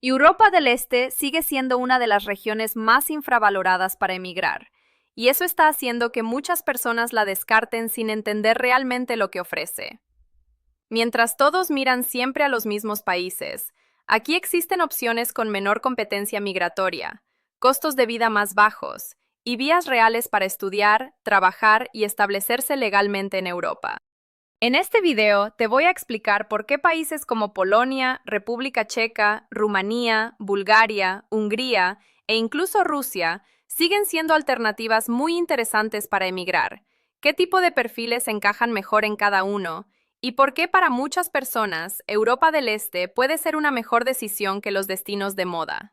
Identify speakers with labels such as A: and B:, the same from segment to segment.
A: Europa del Este sigue siendo una de las regiones más infravaloradas para emigrar, y eso está haciendo que muchas personas la descarten sin entender realmente lo que ofrece. Mientras todos miran siempre a los mismos países, aquí existen opciones con menor competencia migratoria, costos de vida más bajos y vías reales para estudiar, trabajar y establecerse legalmente en Europa. En este video te voy a explicar por qué países como Polonia, República Checa, Rumanía, Bulgaria, Hungría e incluso Rusia siguen siendo alternativas muy interesantes para emigrar, qué tipo de perfiles encajan mejor en cada uno y por qué para muchas personas Europa del Este puede ser una mejor decisión que los destinos de moda.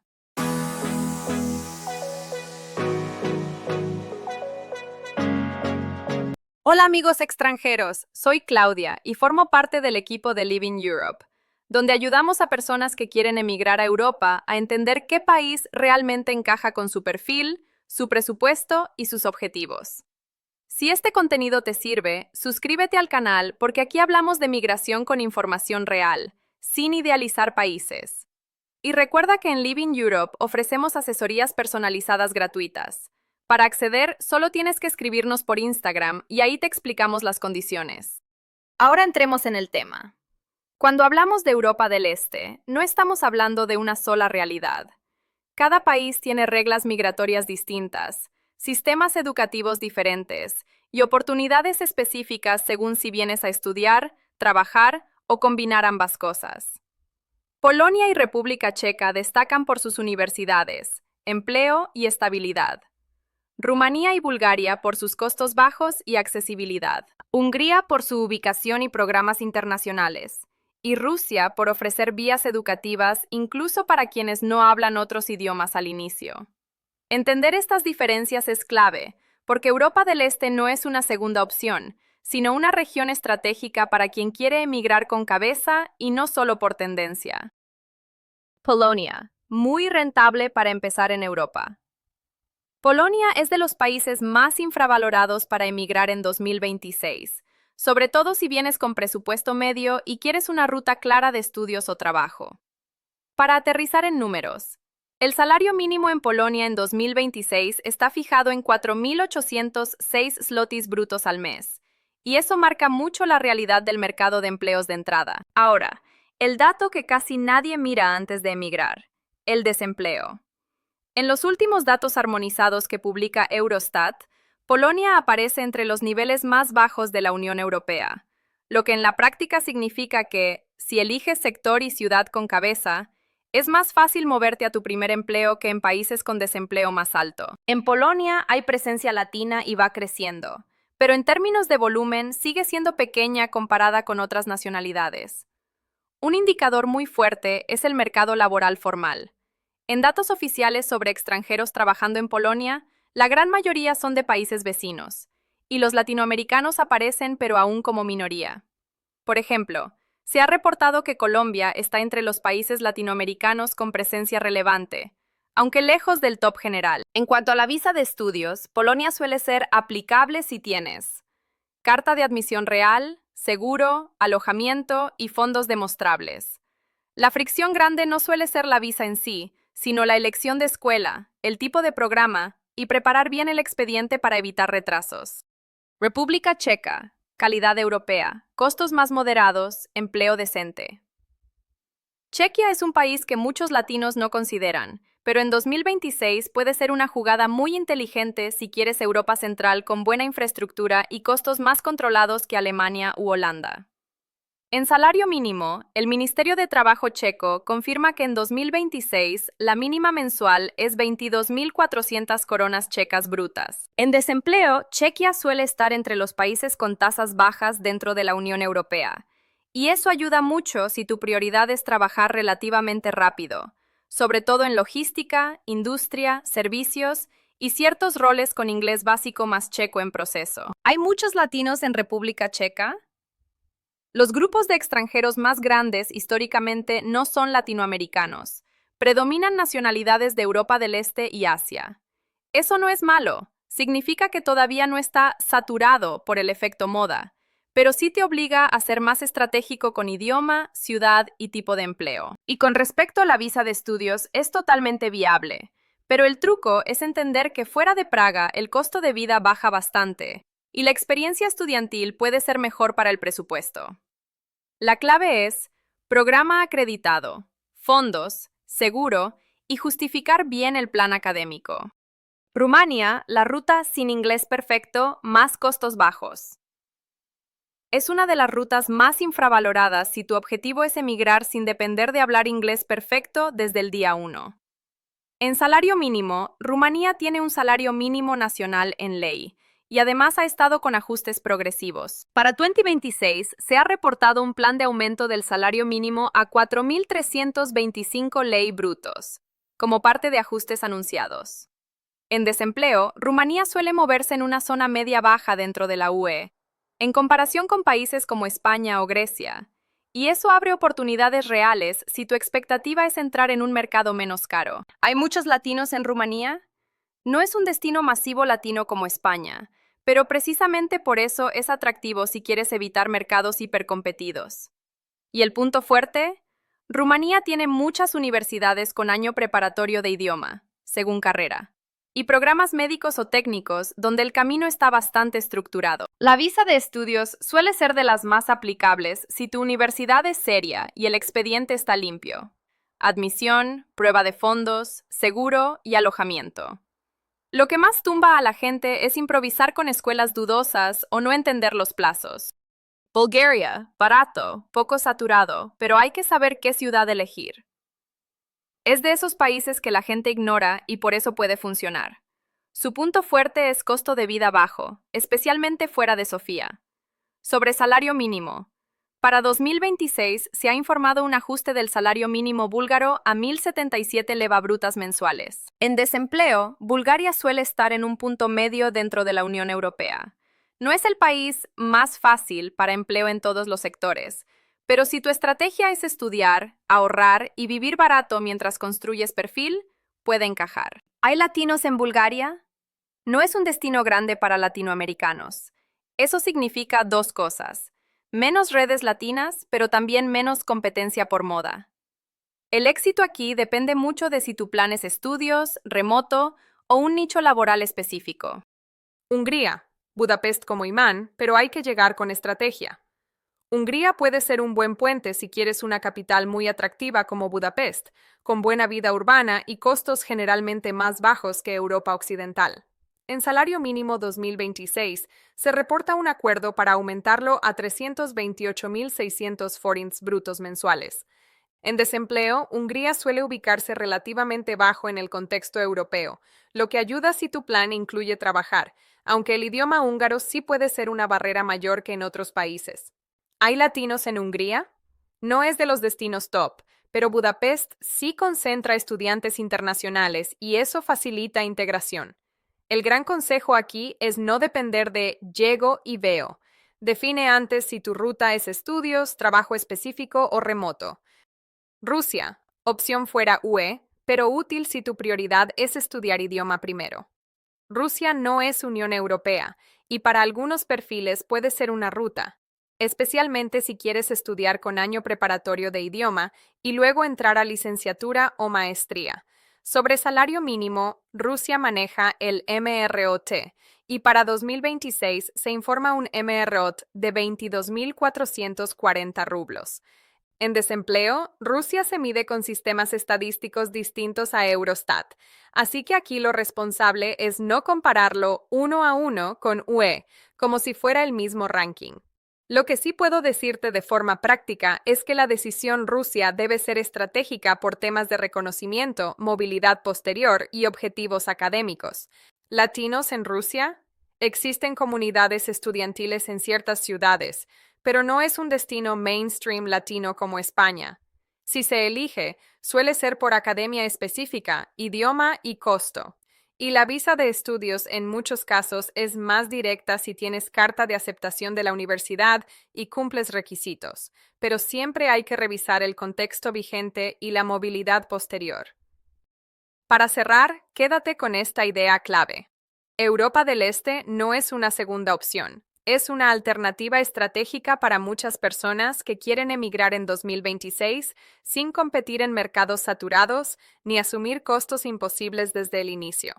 A: Hola amigos extranjeros, soy Claudia y formo parte del equipo de Living Europe, donde ayudamos a personas que quieren emigrar a Europa a entender qué país realmente encaja con su perfil, su presupuesto y sus objetivos. Si este contenido te sirve, suscríbete al canal porque aquí hablamos de migración con información real, sin idealizar países. Y recuerda que en Living Europe ofrecemos asesorías personalizadas gratuitas. Para acceder, solo tienes que escribirnos por Instagram y ahí te explicamos las condiciones. Ahora entremos en el tema. Cuando hablamos de Europa del Este, no estamos hablando de una sola realidad. Cada país tiene reglas migratorias distintas, sistemas educativos diferentes y oportunidades específicas según si vienes a estudiar, trabajar o combinar ambas cosas. Polonia y República Checa destacan por sus universidades, empleo y estabilidad. Rumanía y Bulgaria por sus costos bajos y accesibilidad. Hungría por su ubicación y programas internacionales. Y Rusia por ofrecer vías educativas incluso para quienes no hablan otros idiomas al inicio. Entender estas diferencias es clave, porque Europa del Este no es una segunda opción, sino una región estratégica para quien quiere emigrar con cabeza y no solo por tendencia. Polonia, muy rentable para empezar en Europa. Polonia es de los países más infravalorados para emigrar en 2026, sobre todo si vienes con presupuesto medio y quieres una ruta clara de estudios o trabajo. Para aterrizar en números, el salario mínimo en Polonia en 2026 está fijado en 4.806 zlotys brutos al mes, y eso marca mucho la realidad del mercado de empleos de entrada. Ahora, el dato que casi nadie mira antes de emigrar, el desempleo. En los últimos datos armonizados que publica Eurostat, Polonia aparece entre los niveles más bajos de la Unión Europea, lo que en la práctica significa que, si eliges sector y ciudad con cabeza, es más fácil moverte a tu primer empleo que en países con desempleo más alto. En Polonia hay presencia latina y va creciendo, pero en términos de volumen sigue siendo pequeña comparada con otras nacionalidades. Un indicador muy fuerte es el mercado laboral formal. En datos oficiales sobre extranjeros trabajando en Polonia, la gran mayoría son de países vecinos, y los latinoamericanos aparecen pero aún como minoría. Por ejemplo, se ha reportado que Colombia está entre los países latinoamericanos con presencia relevante, aunque lejos del top general. En cuanto a la visa de estudios, Polonia suele ser aplicable si tienes carta de admisión real, seguro, alojamiento y fondos demostrables. La fricción grande no suele ser la visa en sí, sino la elección de escuela, el tipo de programa y preparar bien el expediente para evitar retrasos. República Checa, calidad europea, costos más moderados, empleo decente. Chequia es un país que muchos latinos no consideran, pero en 2026 puede ser una jugada muy inteligente si quieres Europa Central con buena infraestructura y costos más controlados que Alemania u Holanda. En salario mínimo, el Ministerio de Trabajo checo confirma que en 2026 la mínima mensual es 22.400 coronas checas brutas. En desempleo, Chequia suele estar entre los países con tasas bajas dentro de la Unión Europea, y eso ayuda mucho si tu prioridad es trabajar relativamente rápido, sobre todo en logística, industria, servicios y ciertos roles con inglés básico más checo en proceso. ¿Hay muchos latinos en República Checa? Los grupos de extranjeros más grandes históricamente no son latinoamericanos. Predominan nacionalidades de Europa del Este y Asia. Eso no es malo. Significa que todavía no está saturado por el efecto moda, pero sí te obliga a ser más estratégico con idioma, ciudad y tipo de empleo. Y con respecto a la visa de estudios, es totalmente viable, pero el truco es entender que fuera de Praga el costo de vida baja bastante y la experiencia estudiantil puede ser mejor para el presupuesto. La clave es programa acreditado, fondos, seguro y justificar bien el plan académico. Rumania, la ruta sin inglés perfecto, más costos bajos. Es una de las rutas más infravaloradas si tu objetivo es emigrar sin depender de hablar inglés perfecto desde el día 1. En salario mínimo, Rumanía tiene un salario mínimo nacional en ley y además ha estado con ajustes progresivos. Para 2026 se ha reportado un plan de aumento del salario mínimo a 4.325 ley brutos, como parte de ajustes anunciados. En desempleo, Rumanía suele moverse en una zona media-baja dentro de la UE, en comparación con países como España o Grecia, y eso abre oportunidades reales si tu expectativa es entrar en un mercado menos caro. ¿Hay muchos latinos en Rumanía? No es un destino masivo latino como España, pero precisamente por eso es atractivo si quieres evitar mercados hipercompetidos. ¿Y el punto fuerte? Rumanía tiene muchas universidades con año preparatorio de idioma, según carrera, y programas médicos o técnicos donde el camino está bastante estructurado. La visa de estudios suele ser de las más aplicables si tu universidad es seria y el expediente está limpio. Admisión, prueba de fondos, seguro y alojamiento. Lo que más tumba a la gente es improvisar con escuelas dudosas o no entender los plazos. Bulgaria, barato, poco saturado, pero hay que saber qué ciudad elegir. Es de esos países que la gente ignora y por eso puede funcionar. Su punto fuerte es costo de vida bajo, especialmente fuera de Sofía. Sobre salario mínimo. Para 2026 se ha informado un ajuste del salario mínimo búlgaro a 1.077 leva brutas mensuales. En desempleo, Bulgaria suele estar en un punto medio dentro de la Unión Europea. No es el país más fácil para empleo en todos los sectores, pero si tu estrategia es estudiar, ahorrar y vivir barato mientras construyes perfil, puede encajar. ¿Hay latinos en Bulgaria? No es un destino grande para latinoamericanos. Eso significa dos cosas: menos redes latinas, pero también menos competencia por moda. El éxito aquí depende mucho de si tu plan es estudios, remoto o un nicho laboral específico.
B: Hungría, Budapest como imán, pero hay que llegar con estrategia. Hungría puede ser un buen puente si quieres una capital muy atractiva como Budapest, con buena vida urbana y costos generalmente más bajos que Europa Occidental. En salario mínimo 2026 se reporta un acuerdo para aumentarlo a 328.600 forints brutos mensuales. En desempleo, Hungría suele ubicarse relativamente bajo en el contexto europeo, lo que ayuda si tu plan incluye trabajar, aunque el idioma húngaro sí puede ser una barrera mayor que en otros países. ¿Hay latinos en Hungría? No es de los destinos top, pero Budapest sí concentra estudiantes internacionales y eso facilita integración. El gran consejo aquí es no depender de llego y veo. Define antes si tu ruta es estudios, trabajo específico o remoto. Rusia, opción fuera UE, pero útil si tu prioridad es estudiar idioma primero. Rusia no es Unión Europea y para algunos perfiles puede ser una ruta, especialmente si quieres estudiar con año preparatorio de idioma y luego entrar a licenciatura o maestría. Sobre salario mínimo, Rusia maneja el MROT y para 2026 se informa un MROT de 22.440 rublos. En desempleo, Rusia se mide con sistemas estadísticos distintos a Eurostat, así que aquí lo responsable es no compararlo uno a uno con UE, como si fuera el mismo ranking. Lo que sí puedo decirte de forma práctica es que la decisión Rusia debe ser estratégica por temas de reconocimiento, movilidad posterior y objetivos académicos. ¿Latinos en Rusia? Existen comunidades estudiantiles en ciertas ciudades, pero no es un destino mainstream latino como España. Si se elige, suele ser por academia específica, idioma y costo. Y la visa de estudios en muchos casos es más directa si tienes carta de aceptación de la universidad y cumples requisitos, pero siempre hay que revisar el contexto vigente y la movilidad posterior. Para cerrar, quédate con esta idea clave. Europa del Este no es una segunda opción, Es una alternativa estratégica para muchas personas que quieren emigrar en 2026 sin competir en mercados saturados ni asumir costos imposibles desde el inicio.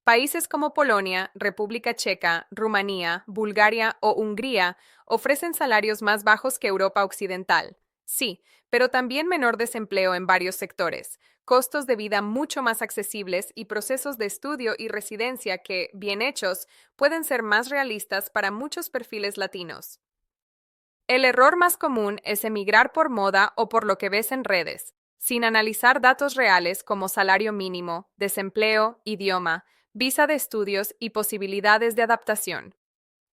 B: Países como Polonia, República Checa, Rumanía, Bulgaria o Hungría ofrecen salarios más bajos que Europa Occidental. Sí, pero también menor desempleo en varios sectores, costos de vida mucho más accesibles y procesos de estudio y residencia que, bien hechos, pueden ser más realistas para muchos perfiles latinos. El error más común es emigrar por moda o por lo que ves en redes, sin analizar datos reales como salario mínimo, desempleo, idioma, visa de estudios y posibilidades de adaptación.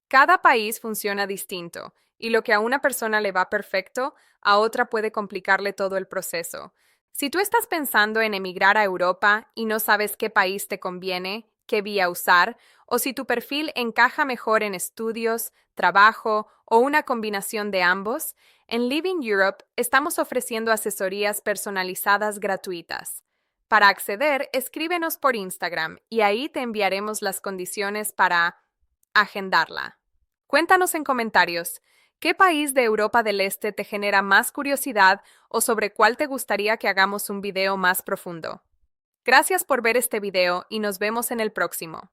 B: Cada país funciona distinto, y lo que a una persona le va perfecto, a otra puede complicarle todo el proceso. Si tú estás pensando en emigrar a Europa y no sabes qué país te conviene, qué vía usar, o si tu perfil encaja mejor en estudios, trabajo o una combinación de ambos, en Living Europe estamos ofreciendo asesorías personalizadas gratuitas. Para acceder, escríbenos por Instagram y ahí te enviaremos las condiciones para agendarla. Cuéntanos en comentarios, ¿qué país de Europa del Este te genera más curiosidad o sobre cuál te gustaría que hagamos un video más profundo? Gracias por ver este video y nos vemos en el próximo.